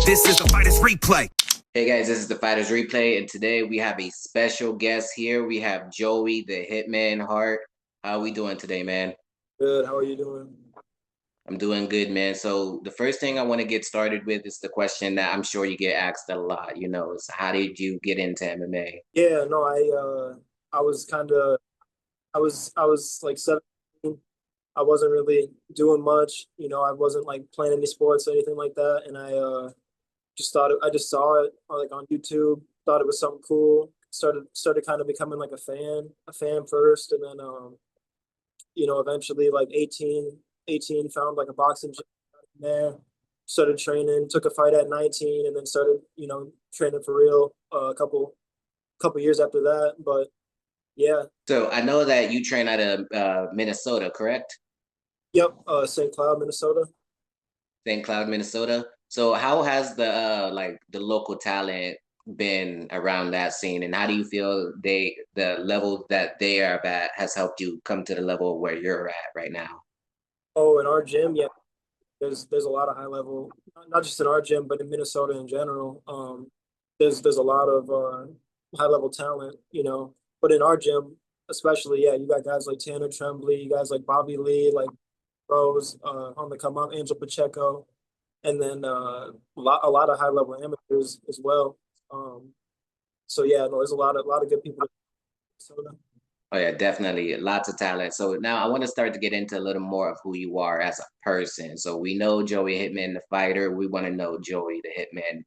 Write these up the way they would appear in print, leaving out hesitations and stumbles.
This is the Fighters Replay. Hey guys, this is the Fighters Replay, and today we have a special guest here. We have Joey, the Hitman Hart. How are we doing today, man? Good. How are you doing? I'm doing good, man. So the first thing I want to get started with is the question that I'm sure you get asked a lot, is how did you get into MMA? Yeah, no, I was kind of I was like 17. I wasn't really doing much, I wasn't like playing any sports or anything like that, and I just saw it like on YouTube, thought it was something cool. Started kind of becoming like a fan first, and then eventually like 18 found like a boxing gym there, started training, took a fight at 19, and then started, training for real couple years after that. But yeah. So I know that you train out of Minnesota, correct? Yep. St. Cloud, Minnesota. St. Cloud, Minnesota. So how has the local talent been around that scene, and how do you feel the level that they are at has helped you come to the level where you're at right now? Oh, in our gym, yeah, there's a lot of high level, not just in our gym, but in Minnesota in general. There's a lot of high level talent, But in our gym, especially, yeah, you got guys like Tanner Tremblay, you guys like Bobby Lee, like pros on the come up, Angel Pacheco, and then a lot of high level amateurs as well. So yeah, no, there's a lot of good people in Minnesota. Oh yeah, definitely. Lots of talent. So now I want to start to get into a little more of who you are as a person. So we know Joey Hitman, the fighter. We want to know Joey, the Hitman.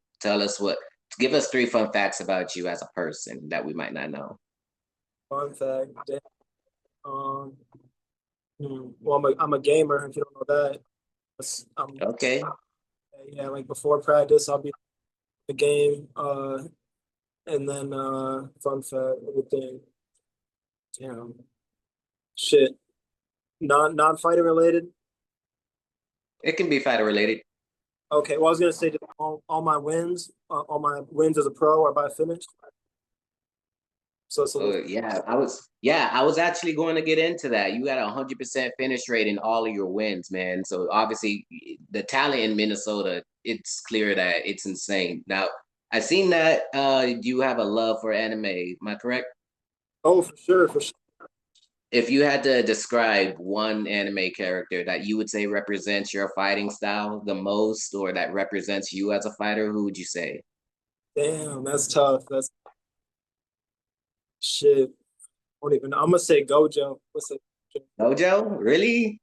Give us 3 fun facts about you as a person that we might not know. Fun fact. Um, well, I'm a gamer. If you don't know that, Okay. yeah, like before practice, I'll be in the game. And then fun fact, everything. Damn, shit, non fighter related. It can be fighter related. Okay, well, I was gonna say that all my wins as a pro are by finish. So it's a little. I was actually going to get into that. You got 100% finish rate in all of your wins, man. So obviously the talent in Minnesota, it's clear that it's insane. Now, I seen that you have a love for anime. Am I correct? Oh, for sure, for sure. If you had to describe one anime character that you would say represents your fighting style the most, or that represents you as a fighter, who would you say? Damn, that's tough. That's shit. I don't even know. I'm gonna say Gojo. Let's say Gojo. Dojo? Really?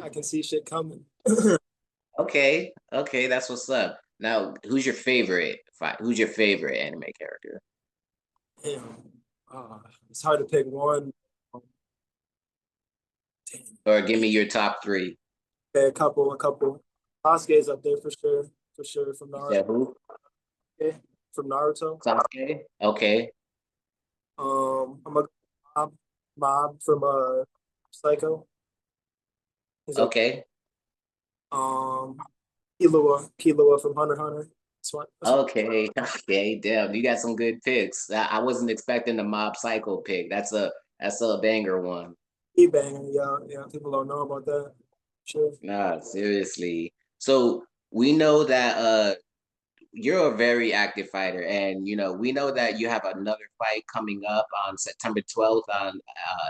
I can see shit coming. Okay, that's what's up. Now, who's your favorite fight? Who's your favorite anime character? Damn. It's hard to pick one. Damn. Or give me your top three. Okay, a couple. Sasuke's up there for sure from You Naruto. said who? Okay, from Naruto. Sasuke? Okay, I'm a mob from Psycho. He's okay. okay, Um, Killua from Hunter x Hunter. That's one. okay. Damn, you got some good picks. I wasn't expecting the Mob Psycho pick. That's a banger one. He banger. Yeah, yeah. People don't know about that. Sure. Nah, seriously. So we know that you're a very active fighter, and we know that you have another fight coming up on September 12th on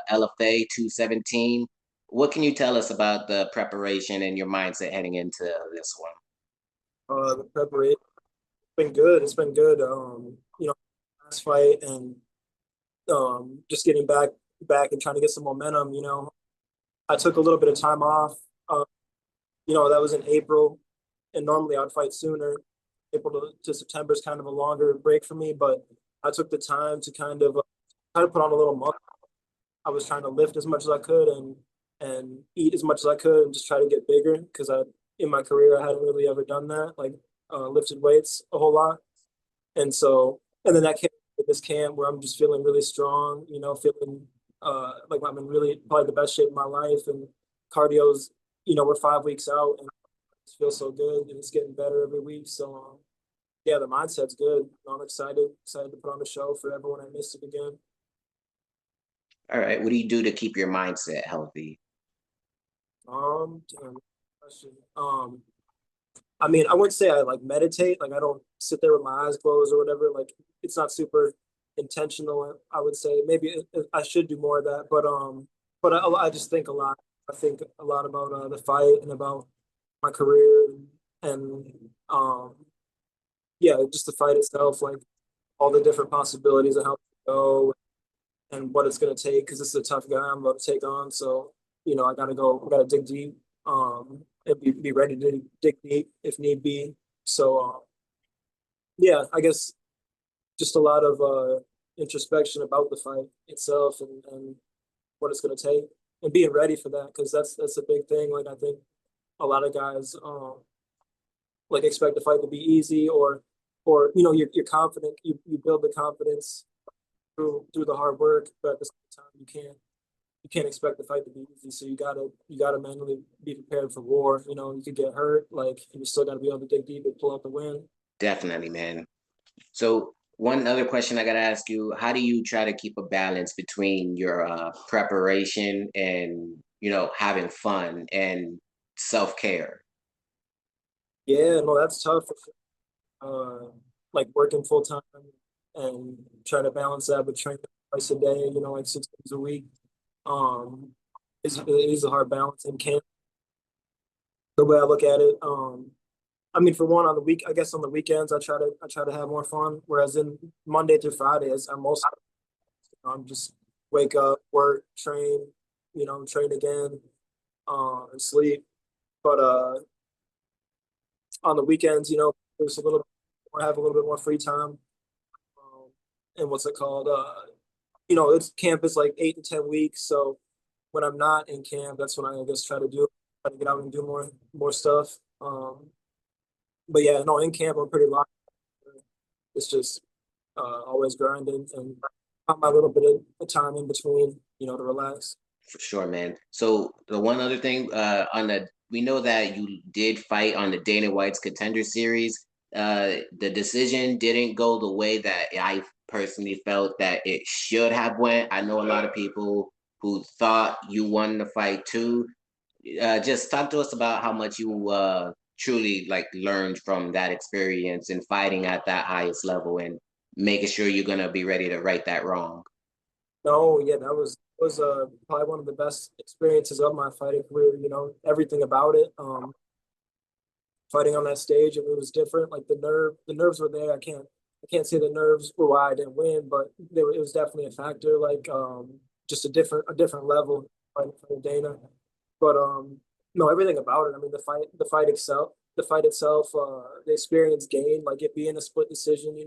LFA 217. What can you tell us about the preparation and your mindset heading into this one? The preparation been good. It's been good. Last fight and just getting back and trying to get some momentum. I took a little bit of time off. Uh, that was in April, and normally I'd fight sooner. April to September is kind of a longer break for me, but I took the time to kind of try to put on a little muscle. I was trying to lift as much as I could and eat as much as I could and just try to get bigger because in my career I hadn't really ever done that, like lifted weights a whole lot. And then that came with this camp where I'm just feeling really strong, feeling like I'm in really probably the best shape of my life. And cardio's, we're 5 weeks out and it feels so good and it's getting better every week. So, yeah, the mindset's good. I'm excited to put on a show for everyone I missed it again. All right, what do you do to keep your mindset healthy? Damn question. I mean, I wouldn't say I like meditate. Like I don't sit there with my eyes closed or whatever. Like it's not super intentional. I would say maybe I should do more of that. But I just think a lot. I think a lot about the fight and about my career and yeah, just the fight itself. Like all the different possibilities of how to go and what it's going to take because this is a tough guy I'm about to take on. So, I got to go, I got to dig deep and be ready to dig deep if need be. So, yeah, I guess just a lot of introspection about the fight itself and what it's going to take and being ready for that because that's a big thing. Like, I think a lot of guys like expect the fight to be easy or you're confident, you build the confidence through the hard work, but at the same time you can't expect the fight to be easy. So you gotta mentally be prepared for war. You could get hurt, like you still gotta be able to dig deep and pull out the win. Definitely, man. So one other question I gotta ask you: how do you try to keep a balance between your preparation and having fun and self care? Yeah, no, that's tough. Like working full time and trying to balance that with training twice a day, like 6 days a week. Um, it is a hard balance and can't the way I look at it. I mean, for one, on the week, I guess on the weekends, I try to have more fun. Whereas in Monday through Friday, I'm most I'm just wake up, work, train, train again, and sleep. But on the weekends, there's a little, I have a little bit more free time. Um, and what's it called? It's camp is like 8 to 10 weeks. So when I'm not in camp, that's when I guess try to get out and do more stuff. But yeah, no, in camp I'm pretty locked. It's just always grinding and my little bit of time in between, to relax. For sure, man. So the one other thing, we know that you did fight on the Dana White's Contender Series. The decision didn't go the way that I personally felt that it should have went. I know a lot of people who thought you won the fight too. Just talk to us about how much you truly like learned from that experience and fighting at that highest level and making sure you're gonna be ready to right that wrong. No, yeah, that was probably one of the best experiences of my fighting career. Everything about it. Fighting on that stage, it was different. Like the nerves were there. I can't say the nerves were why I didn't win, but it was definitely a factor. Like just a different level fighting for Dana. But no, everything about it. I mean, the fight itself, the experience gained, like it being a split decision.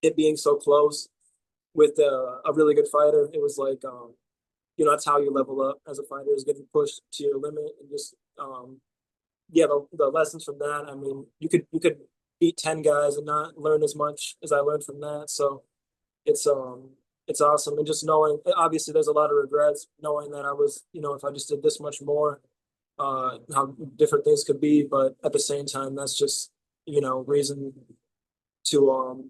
It being so close with a really good fighter. It was like that's how you level up as a fighter is getting pushed to your limit and just yeah, the lessons from that. I mean, you could beat 10 guys and not learn as much as I learned from that. So it's um it's awesome and just knowing. Obviously, there's a lot of regrets knowing that I was if I just did this much more, how different things could be. But at the same time, that's just reason to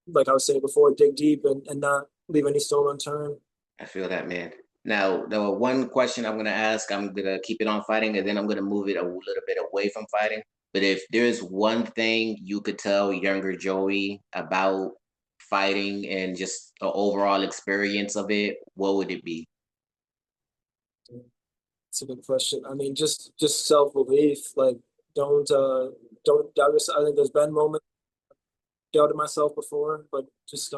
like I was saying before, dig deep and not leave any stone unturned. I feel that, man. Now, the one question I'm gonna ask, I'm gonna keep it on fighting, and then I'm gonna move it a little bit away from fighting. But if there's one thing you could tell younger Joey about fighting and just the overall experience of it, what would it be? It's a good question. I mean, just self belief. Like, don't doubt yourself. I think there's been moments I doubted myself before, but just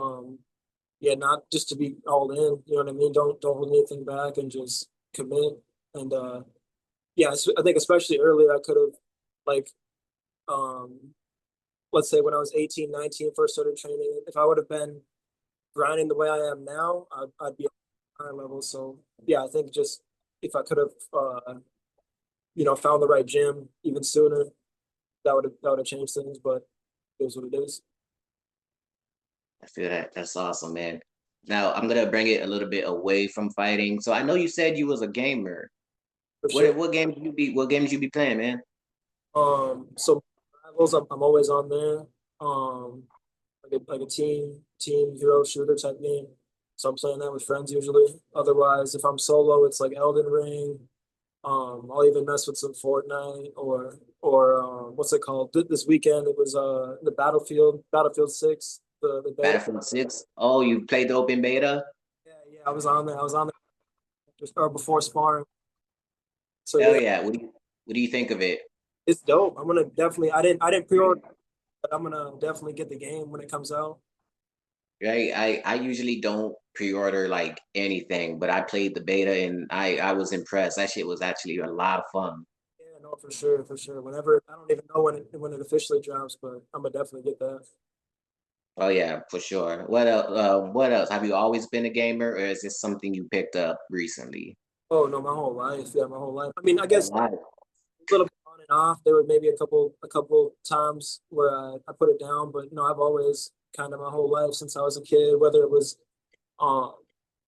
yeah, not just to be all in. You know what I mean? Don't hold anything back and just commit. And yeah, I think especially earlier I could have like um let's say when I was 18, 19, first started training. If I would have been grinding the way I am now, I'd be at a higher level. So yeah, I think just if I could have found the right gym even sooner, that would have changed things. But it is what it is. I feel that. That's awesome, man. Now I'm gonna bring it a little bit away from fighting. So I know you said you was a gamer. For sure. What games you be playing, man? So rivals, I'm always on there. Um, like a team hero shooter type game. So I'm playing that with friends usually. Otherwise, if I'm solo, it's like Elden Ring. I'll even mess with some Fortnite or what's it called? This weekend it was the Battlefield 6, the beta. Battlefield 6. Oh, you played the open beta? Yeah, yeah, I was on there. I was on there just or before sparring. So Hell yeah, yeah. What do you think of it? it's dope. I'm gonna definitely. I didn't pre-order, but I'm gonna definitely get the game when it comes out. Right? I usually don't pre-order like anything, but I played the beta and I was impressed. That shit was actually a lot of fun. Yeah, no, for sure, for sure. Whenever I don't even know when it officially drops, but I'm gonna definitely get that. Oh yeah, for sure. What else? What else? Have you always been a gamer, or is this something you picked up recently? Oh no, my whole life. Yeah, my whole life. I mean, I Oh, guess wow. a little bit on and off. There were maybe a couple times where I put it down, but no, I've always kind of my whole life since I was a kid, whether it was um,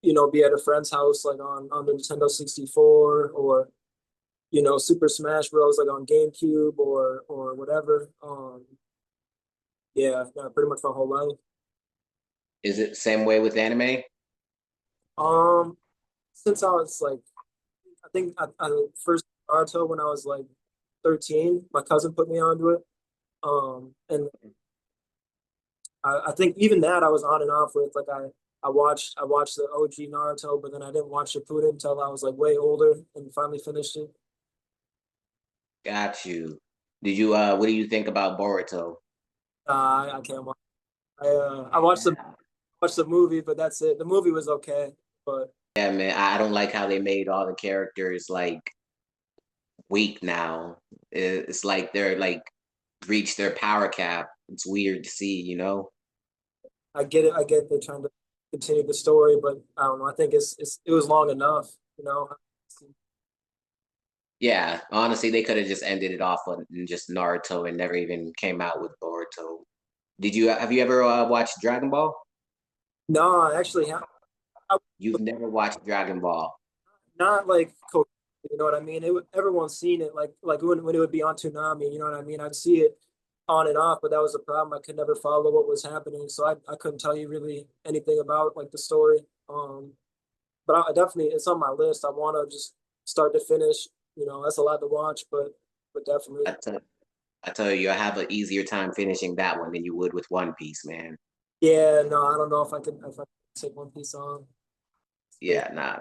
be at a friend's house like on the Nintendo 64 or Super Smash Bros. Like on GameCube or whatever. Yeah, no, pretty much my whole life. Is it the same way with anime? Um, since I was like, I think I first Naruto when I was like 13. My cousin put me onto it. And I think even that I was on and off with. Like I watched the OG Naruto, but then I didn't watch Shippuden until I was like way older and finally finished it. Got you. Did you what do you think about Boruto? I can't watch. I watched the movie, but that's it. The movie was okay, but Yeah, man, I don't like how they made all the characters like weak now. It's like they're like reached their power cap. It's weird to see. I get it. I get they're trying to continue the story, but I don't know. I think it was long enough. You know. Yeah, honestly, they could have just ended it off on just Naruto and never even came out with Boruto. Have you ever watched Dragon Ball? No, I actually have. You've never watched Dragon Ball. Not like you know what I mean. Everyone's seen it like when it would be on Toonami. You know what I mean. I'd see it on and off, but that was the problem. I could never follow what was happening, so I couldn't tell you really anything about like the story. But I definitely it's on my list. I want to just start to finish. That's a lot to watch, but definitely. I tell, I tell you, I have an easier time finishing that one than you would with One Piece, man. Yeah, no, I don't know if I could take One Piece on. Yeah, Yeah, nah.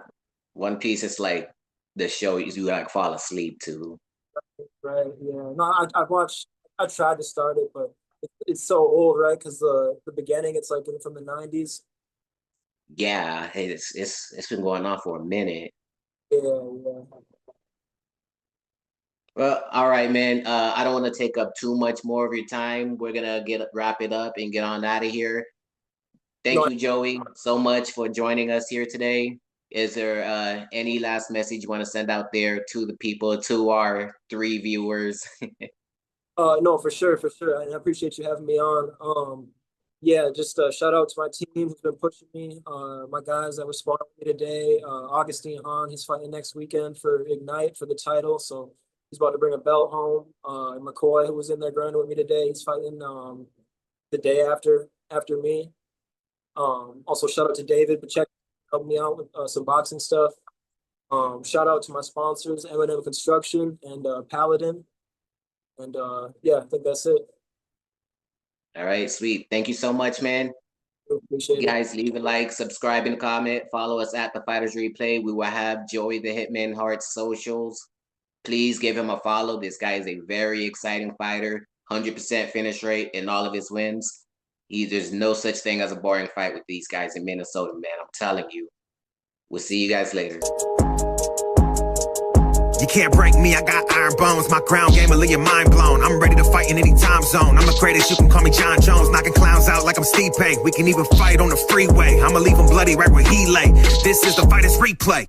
One Piece is like the show you like fall asleep to. right. Yeah, no, I watched. I tried to start it, but it's so old, right? Because the beginning, it's like from the '90s. Yeah, it's been going on for a minute. Yeah, yeah. Well, all right, man. I don't want to take up too much more of your time. We're gonna get wrap it up and get on out of here. No, Thank you, Joey, so much for joining us here today. Is there any last message you want to send out there to the people, to our three viewers? no, for sure, for sure. And I appreciate you having me on. Yeah, just shout out to my team who's been pushing me. My guys that were sparring with me today. Augustine Hahn, he's fighting next weekend for Ignite for the title, so he's about to bring a belt home. And McCoy, who was in there grinding with me today, he's fighting the day after me. Also shout out to David Pacheco, helping me out with some boxing stuff. Shout out to my sponsors, M&M Construction and Paladin. And yeah, I think that's it. All right, sweet. Thank you so much, man. Appreciate it. Guys, leave a like, subscribe, and comment. Follow us at the Fighters Replay. We will have Joey the Hitman Hart's socials. Please give him a follow. This guy is a very exciting fighter, 100% finish rate in all of his wins. There's no such thing as a boring fight with these guys in Minnesota, man. I'm telling you. We'll see you guys later. You can't break me, I got iron bones. My ground game will leave your mind blown. I'm ready to fight in any time zone. I'm the greatest, you can call me John Jones. Knocking clowns out like I'm Steve Pay. We can even fight on the freeway. I'ma leave him bloody right where he lay. This is the Fighters Replay.